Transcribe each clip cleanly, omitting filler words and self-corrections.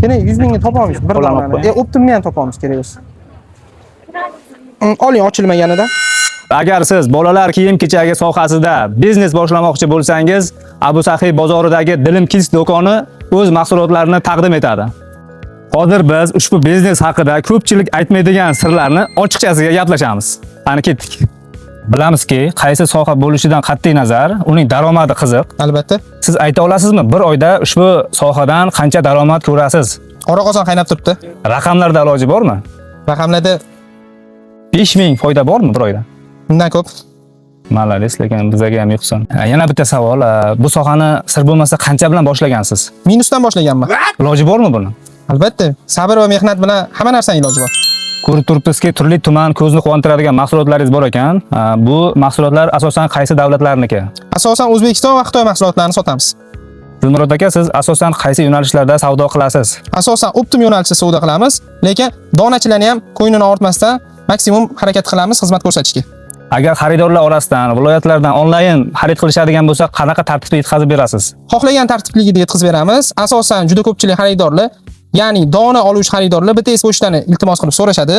Keling 100 mingga topamiz bir donani. Optimni ham topamiz kerak bo'lsa. Oling ochilmaganida. Agar siz bolalar kiyim-kechagi sohasida biznes boshlamoqchi bo'lsangiz, Abu Saxiy bozoridagi Dilim Kids do'koni o'z mahsulotlarini taqdim etadi. Hozir biz ushbu biznes haqida ko'pchilik aytmaydigan sirlarni ochiqchasiga gaplashamiz. Qani ketdik. Bilamizki, qaysi soha bo'lishidan qat'iy nazar, uning daromadi qiziq. Albatta. Siz ayta olasizmi, bir oyda ushbu sohadan qancha daromad ko'rasiz? Qora qozon qaynab turibdi. Raqamlarda iloji bormi? Raqamlarda 5000 foyda bormi bir oyda? undan ko'p. Malades, lekin bizga ham yo'qsan. Yana bitta savol, bu sohani sir bo'lmasa qancha bilan boshlagansiz? Minusdan boshlaganman. Iloji bormi buni? Albatta, sabr va mehnat bilan hamma narsaning iloji bor. Ko'rib turibsizki, turli tuman ko'zni quvontiradigan mahsulotlaringiz bor ekan. Bu mahsulotlar asosan qaysi davlatlarniki? Asosan O'zbekiston va Xitoy mahsulotlarini sotamiz. Dilmurod aka, siz asosan qaysi yo'nalishlarda savdo qilasiz? Asosan optim yo'nalishda savdo qilamiz, lekin donachilarni ham ko'nglini og'ritmasdan maksimum harakat qilamiz xizmat ko'rsatishga. Agar xaridorlar orasidan, viloyatlardan onlayn xarid qilishadigan bo'lsa, qanaqa tartibda yetkazib berasiz? Xohlagan tartibligida yetkazib beramiz. Asosan juda ko'pchilik xaridorlar, ya'ni dona oluvchi xaridorlar BTS pochtani iltimos qilib so'rashadi.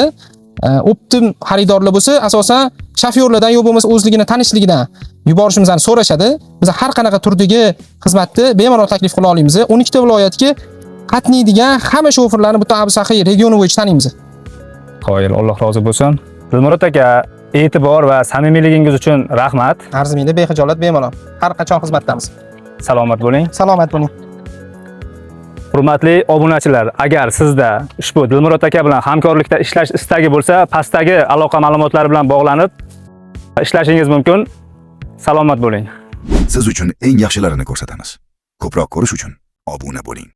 Optim xaridorlar bo'lsa, asosan shofyorlardan yo bo'lmasa o'zligini tanishligidan yuborishimizni so'rashadi. Biz har qanaqa turdagi xizmatni bemalol taklif qila olamiz. 12 ta viloyatga qatnaydigan hamma shoferlarni butun Abu Saxiy regioni bo'yicha taniymiz. Qoyil, Alloh rozi bo'lsin. Dilmurod aka, e'tibor va samimiyligingiz uchun rahmat. Arzimingda bexijolat bemalol. Har qachon xizmatdamiz. Salomat bo'ling. Salomat bo'ling. Hurmatli obunachilar, agar sizda ushbu Dilmurod aka bilan hamkorlikda ishlash istagi bo'lsa, pastdagi aloqa ma'lumotlari bilan bog'lanib ishlashingiz mumkin. Salomat bo'ling. Siz uchun eng yaxshilarini ko'rsatamiz. Ko'proq ko'rish uchun obuna bo'ling.